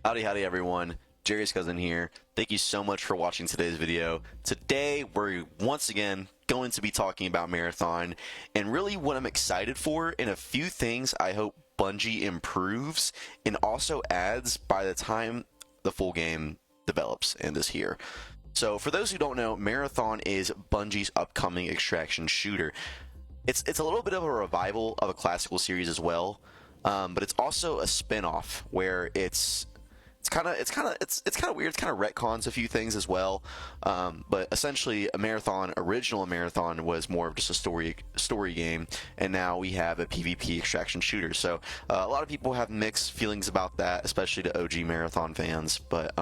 Howdy, howdy, everyone. Jerry's cousin here. Thank you so much for watching today's video. Today, we're once again going to be talking about Marathon and really what I'm excited for and a few things I hope Bungie improves and also adds by the time the full game develops and is here. So, for those who don't know, Marathon is Bungie's upcoming extraction shooter. It's a little bit of a revival of a classical series as well, but it's also a spin-off where it's kind of weird. It's kind of retcons a few things as well, but essentially, original Marathon was more of just a story game, and now we have a PvP extraction shooter. So a lot of people have mixed feelings about that, especially the OG Marathon fans. But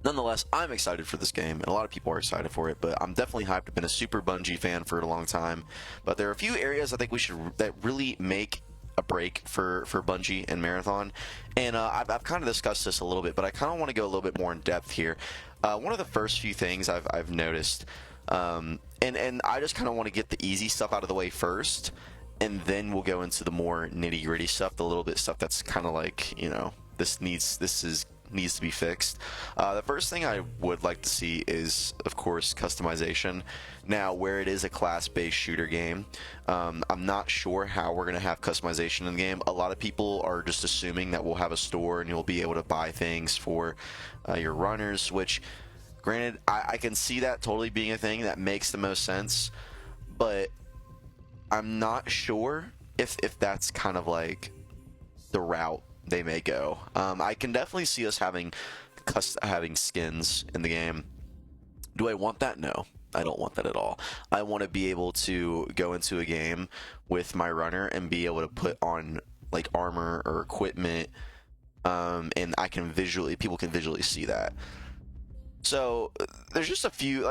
nonetheless, I'm excited for this game, and a lot of people are excited for it. But I'm definitely hyped. I've been a super Bungie fan for a long time, but there are a few areas I think that really make a break for Bungie and Marathon, and I've kind of discussed this a little bit, but I kind of want to go a little bit more in depth here. One of the first few things I've noticed, and I just kind of want to get the easy stuff out of the way first, and then we'll go into the more nitty gritty stuff, the little bit stuff that's kind of like, this needs to be fixed. The first thing I would like to see is, of course, customization. Now, where it is a class-based shooter game, I'm not sure how we're going to have customization in the game. A lot of people are just assuming that we'll have a store and you'll be able to buy things for your runners, which, granted, I can see that totally being a thing. That makes the most sense, but I'm not sure if that's kind of like the route they may go. I can definitely see us having skins in the game. Do I want that? No, I don't want that at all. I want to be able to go into a game with my runner and be able to put on like armor or equipment, and people can visually see that. So there's just a few,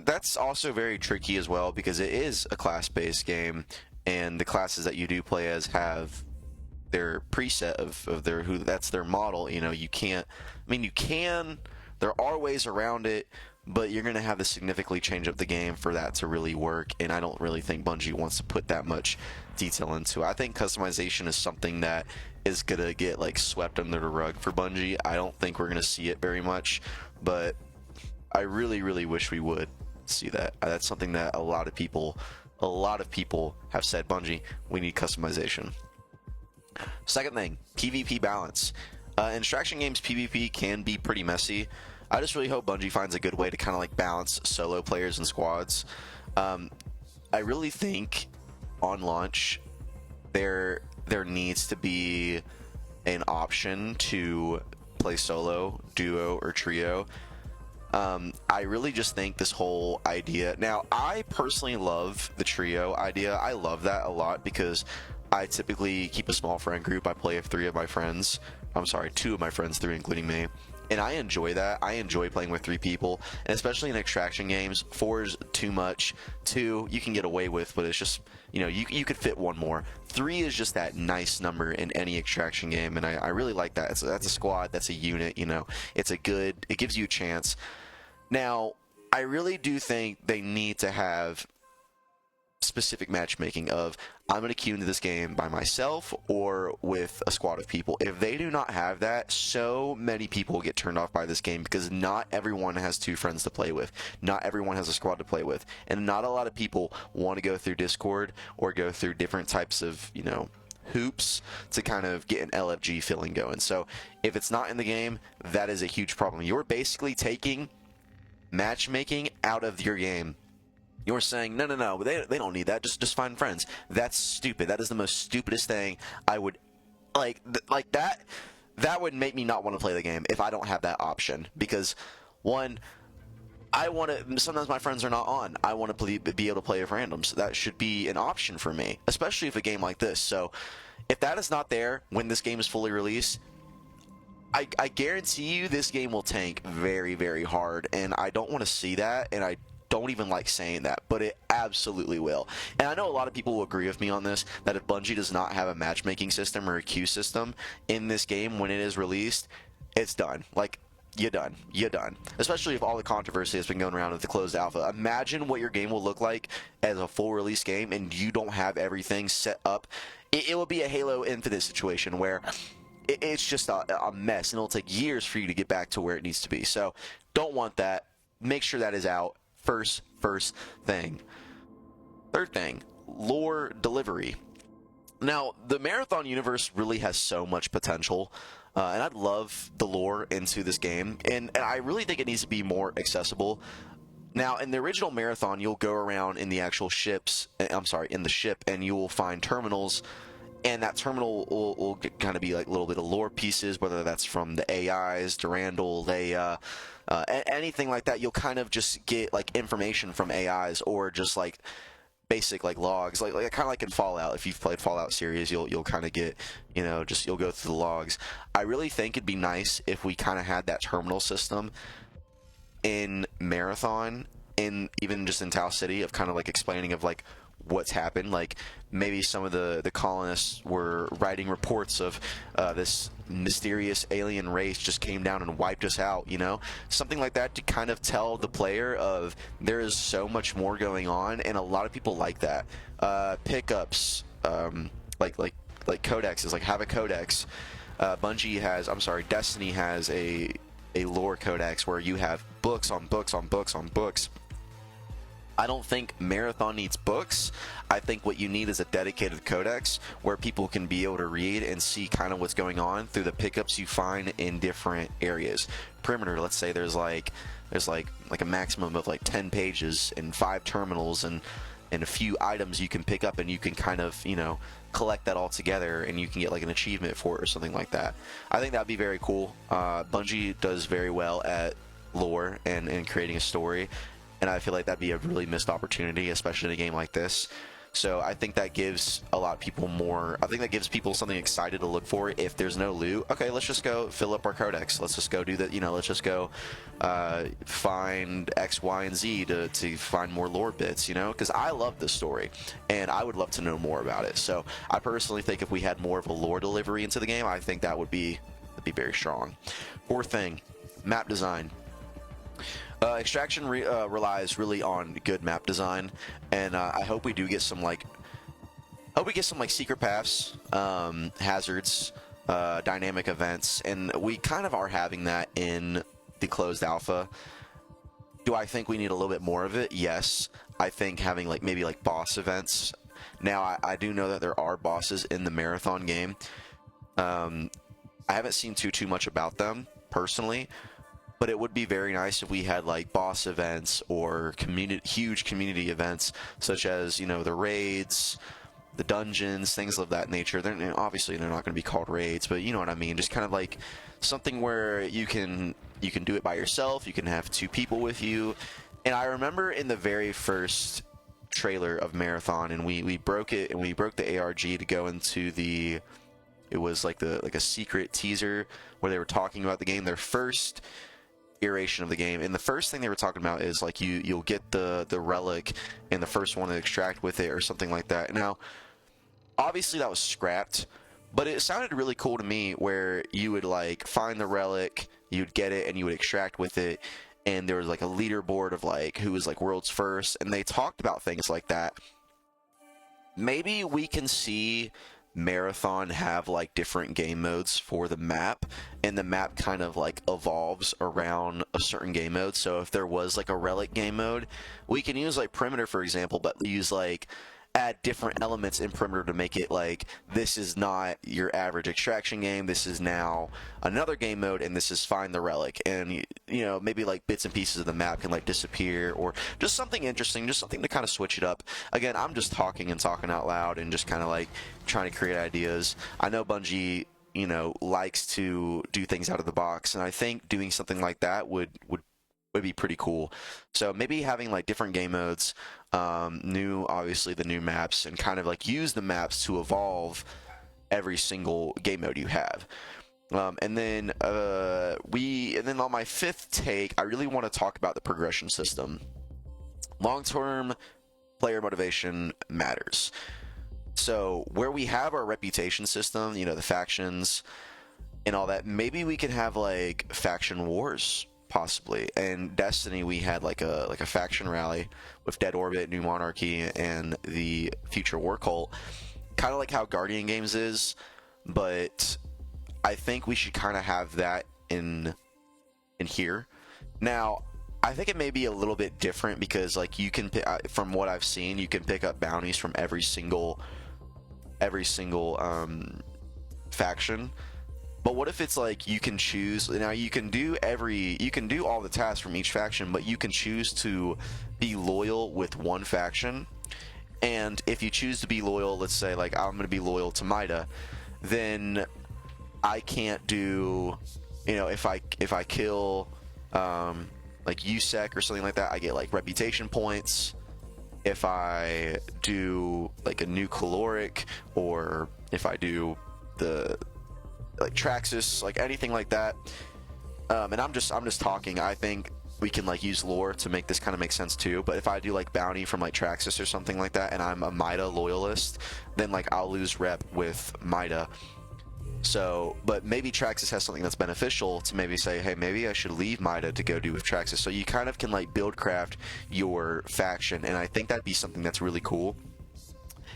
that's also very tricky as well because it is a class-based game, and the classes that you do play as have their preset of that's their model. You can't, there are ways around it, but you're going to have to significantly change up the game for that to really work, and I don't really think Bungie wants to put that much detail into it. I think customization is something that is going to get like swept under the rug for Bungie. I don't think we're going to see it very much, but I really, really wish we would see that. That's something that a lot of people have said, Bungie, we need customization. Second thing, PvP balance. In extraction games, PvP can be pretty messy. I just really hope Bungie finds a good way to kind of like balance solo players and squads. I really think on launch there needs to be an option to play solo, duo, or trio. I really just think this whole idea. Now, I personally love the trio idea. I love that a lot because I typically keep a small friend group. I play with 2 of my friends, 3 including me, and I enjoy that. I enjoy playing with 3 people, and especially in extraction games, 4 is too much. 2 you can get away with, but it's just, you could fit 1 more. 3 is just that nice number in any extraction game, and I really like that. That's a squad, that's a unit, it gives you a chance. Now, I really do think they need to have specific matchmaking of, I'm going to queue into this game by myself or with a squad of people. If they do not have that, so many people get turned off by this game because not everyone has 2 friends to play with. Not everyone has a squad to play with. And not a lot of people want to go through Discord or go through different types of, hoops to kind of get an LFG feeling going. So if it's not in the game, that is a huge problem. You're basically taking matchmaking out of your game. You're saying, no, they don't need that. Just find friends. That's stupid. That is the most stupidest thing. I would like that. That would make me not want to play the game if I don't have that option. Because one, I want to. Sometimes my friends are not on. I want to be able to play with randoms. That should be an option for me, especially if a game like this. So, if that is not there when this game is fully released, I guarantee you this game will tank very, very hard, and I don't want to see that, and I don't even like saying that, but it absolutely will. And I know a lot of people will agree with me on this, that if Bungie does not have a matchmaking system or a queue system in this game when it is released, it's done. Like, you're done. Especially if all the controversy has been going around with the closed alpha. Imagine what your game will look like as a full release game and you don't have everything set up. It will be a Halo Infinite situation where it's just a mess, and it'll take years for you to get back to where it needs to be. So don't want that. Make sure that is out first thing. Third thing, lore delivery. Now, the Marathon universe really has so much potential, and I'd love the lore into this game, and I really think it needs to be more accessible. Now, in the original Marathon, you'll go around in the actual ships, I'm sorry, in the ship, and you will find terminals, and that terminal will kind of be like a little bit of lore pieces, whether that's from the AIs, Durandal, Leia, anything like that. You'll kind of just get like information from AIs, or just like basic like logs, like kind of like in Fallout. If you've played Fallout series, you'll kind of get, you know, just you'll go through the logs. I really think it'd be nice if we kind of had that terminal system in Marathon, in even just in Tau City, of kind of like explaining of like what's happened. Like maybe some of the colonists were writing reports of this mysterious alien race just came down and wiped us out, you know, something like that, to kind of tell the player of there is so much more going on. And a lot of people like that. Pickups, like codexes, like have a codex. Bungie has, I'm sorry, Destiny has a lore codex where you have books on books on books on books. I don't think Marathon needs books. I think what you need is a dedicated codex where people can be able to read and see kind of what's going on through the pickups you find in different areas. Perimeter, let's say there's like a maximum of like 10 pages and 5 terminals and a few items you can pick up, and you can kind of, you know, collect that all together, and you can get like an achievement for it or something like that. I think that'd be very cool. Bungie does very well at lore and creating a story, and I feel like that'd be a really missed opportunity, especially in a game like this. So I think that gives a lot of people more, I think that gives people something excited to look for. If there's no loot, okay, let's just go fill up our codex. Let's just go do that, you know, let's just go find X, Y, and Z to find more lore bits, you know, because I love this story, and I would love to know more about it. So I personally think if we had more of a lore delivery into the game, I think that'd be very strong. Fourth thing, map design. Extraction relies really on good map design, and I hope we do get some like, secret paths, hazards, dynamic events, and we kind of are having that in the closed alpha. Do I think we need a little bit more of it? Yes. I think having like maybe like boss events. Now I do know that there are bosses in the Marathon game. I haven't seen too much about them personally, but it would be very nice if we had like boss events or huge community events, such as, you know, the raids, the dungeons, things of that nature. Obviously they're not going to be called raids, but you know what I mean. Just kind of like something where you can do it by yourself. You can have 2 people with you. And I remember in the very first trailer of Marathon, and we broke it, and we broke the ARG to go into the, it was like a secret teaser where they were talking about the game, their first iteration of the game, and the first thing they were talking about is like you'll get the relic and the first one to extract with it or something like that. Now obviously that was scrapped, but it sounded really cool to me, where you would like find the relic, you'd get it, and you would extract with it, and there was like a leaderboard of like who was like world's first, and they talked about things like that. Maybe we can see Marathon have like different game modes for the map, and the map kind of like evolves around a certain game mode. So if there was like a relic game mode, we can use like Perimeter, for example, but use like add different elements in Perimeter to make it like, this is not your average extraction game, this is now another game mode, and this is find the relic. And you know, maybe like bits and pieces of the map can like disappear, or just something interesting, just something to kind of switch it up. Again, I'm just talking out loud and just kind of like trying to create ideas. I know Bungie, you know, likes to do things out of the box, and I think doing something like that would be pretty cool. So maybe having like different game modes, obviously the new maps, and kind of like use the maps to evolve every single game mode you have. And then on my fifth take, I really want to talk about the progression system. Long-term player motivation matters. So where we have our reputation system, you know, the factions and all that, maybe we can have like faction wars, possibly. And Destiny, we had like a faction rally with Dead Orbit, New Monarchy, and the Future War Cult, kind of like how Guardian Games is, but I think we should kind of have that in here. Now, I think it may be a little bit different because like you can pick, from what I've seen, you can pick up bounties from every single faction. But what if it's like you can choose, now you can do all the tasks from each faction, but you can choose to be loyal with one faction. And if you choose to be loyal, let's say like I'm going to be loyal to Mida, then I can't do, you know, if I kill like USEC or something like that, I get like reputation points. If I do like a new caloric, or if I do the like Traxxas, like anything like that, and I'm just talking, I think we can like use lore to make this kind of make sense too. But if I do like bounty from like Traxxas or something like that, and I'm a Mida loyalist, then like I'll lose rep with Mida. So, but maybe Traxxas has something that's beneficial to maybe say, hey, maybe I should leave Mida to go do with Traxxas. So you kind of can like build craft your faction, and I think that'd be something that's really cool.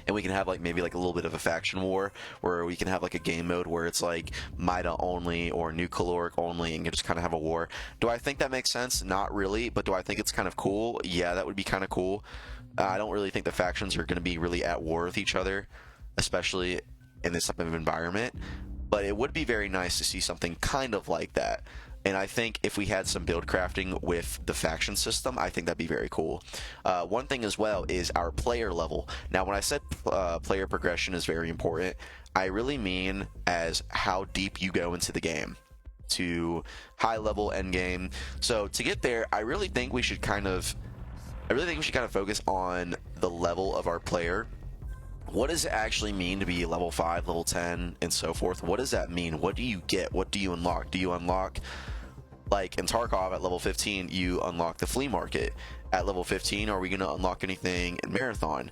And we can have like maybe like a little bit of a faction war, where we can have like a game mode where it's like Mida only or new caloric only, and you just kind of have a war. Do I think that makes sense? Not really, but do I think it's kind of cool? Yeah, that would be kind of cool. I don't really think the factions are going to be really at war with each other, especially in this type of environment. But it would be very nice to see something kind of like that. And I think if we had some build crafting with the faction system, I think that'd be very cool. One thing as well is our player level. Now, when I said player progression is very important, I really mean as how deep you go into the game, to high level end game. So to get there, I really think we should kind of focus on the level of our player. What does it actually mean to be level 5, level 10, and so forth? What does that mean? What do you get? What do you unlock? Do you unlock, like in Tarkov at level 15, you unlock the flea market. At level 15, are we going to unlock anything in Marathon?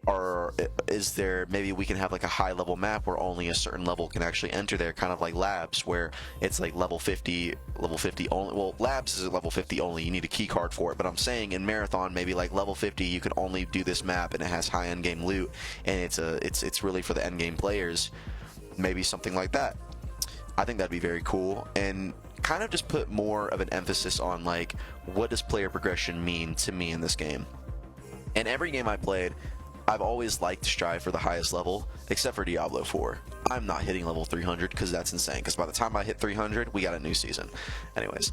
Or is there, maybe we can have like a high level map where only a certain level can actually enter there, kind of like Labs, where it's like level 50 only. Well, Labs is at level 50 only, you need a key card for it, but I'm saying in Marathon, maybe like level 50 you can only do this map, and it has high end game loot, and it's really for the end game players. Maybe something like that. I think that'd be very cool, and kind of just put more of an emphasis on like, what does player progression mean to me in this game. In every game I played, I've always liked to strive for the highest level, except for Diablo 4. I'm not hitting level 300 because that's insane, because by the time I hit 300, we got a new season. Anyways,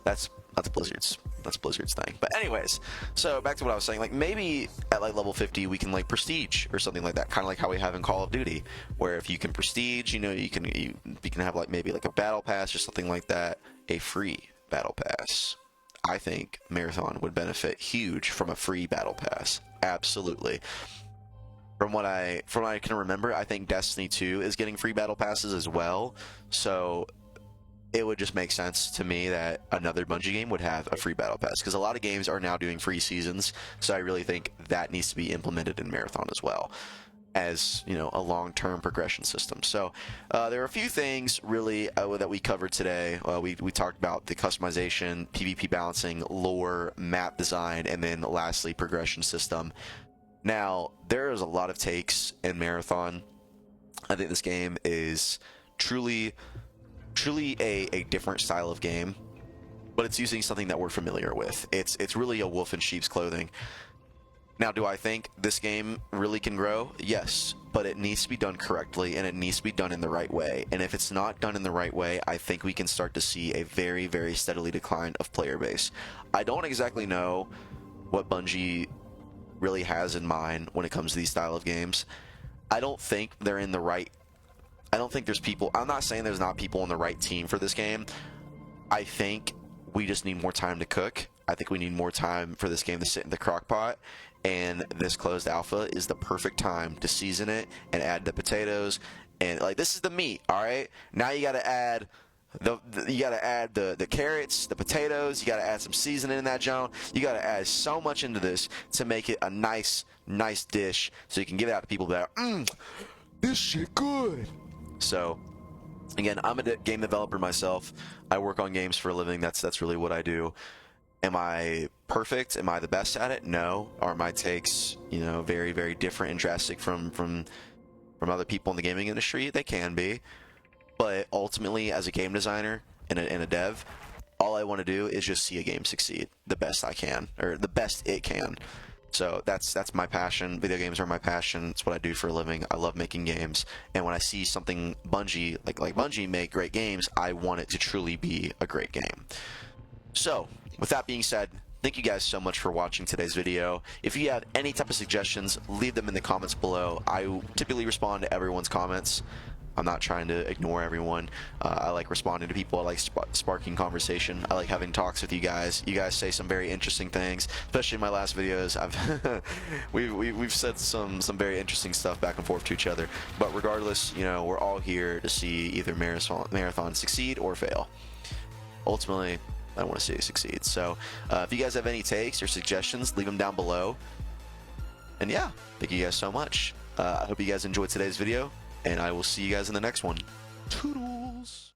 that's Blizzard's thing. But anyways, so back to what I was saying, like maybe at like level 50 we can like prestige or something like that, kind of like how we have in Call of Duty, where if you can prestige, you know, you can have like maybe like a battle pass or something like that, a free battle pass. I think Marathon would benefit huge from a free battle pass. Absolutely. From what I can remember, I think Destiny 2 is getting free battle passes as well. So it would just make sense to me that another Bungie game would have a free battle pass, because a lot of games are now doing free seasons. So I really think that needs to be implemented in Marathon as well, as, you know, a long-term progression system. So there are a few things really that we covered today. We talked about the customization, PvP balancing, lore, map design, and then lastly progression system. Now, there is a lot of takes in Marathon. I think this game is truly a different style of game, but it's using something that we're familiar with. It's really a wolf in sheep's clothing. Now, do I think this game really can grow? Yes, but it needs to be done correctly, and it needs to be done in the right way. And if it's not done in the right way, I think we can start to see a very, very steadily decline of player base. I don't exactly know what Bungie really has in mind when it comes to these style of games. I don't think they're in the right... I don't think there's people... I'm not saying there's not people on the right team for this game. I think we just need more time to cook. I think we need more time for this game to sit in the crock pot, and this closed alpha is the perfect time to season it and add the potatoes, and like, this is the meat. All right, now you got to add the carrots, the potatoes. You got to add some seasoning in that joint. You got to add so much into this to make it a nice dish, so you can give it out to people that are, this shit good. So again, I'm a game developer myself. I work on games for a living. That's really what I do. Am I perfect? Am I the best at it? No. Are my takes, you know, very, very different and drastic from other people in the gaming industry? They can be. But ultimately, as a game designer and a dev, all I want to do is just see a game succeed the best I can, or the best it can. So that's my passion. Video games are my passion. It's what I do for a living. I love making games, and when I see something Bungie, like Bungie, make great games, I want it to truly be a great game. So with that being said, thank you guys so much for watching today's video. If you have any type of suggestions, leave them in the comments below. I typically respond to everyone's comments. I'm not trying to ignore everyone. I like responding to people. I like sparking conversation. I like having talks with you guys. You guys say some very interesting things, especially in my last videos. We've said some very interesting stuff back and forth to each other. But regardless, you know, we're all here to see either Marathon succeed or fail. Ultimately, I want to see it succeed. So if you guys have any takes or suggestions, leave them down below. And yeah, thank you guys so much. I hope you guys enjoyed today's video, and I will see you guys in the next one. Toodles!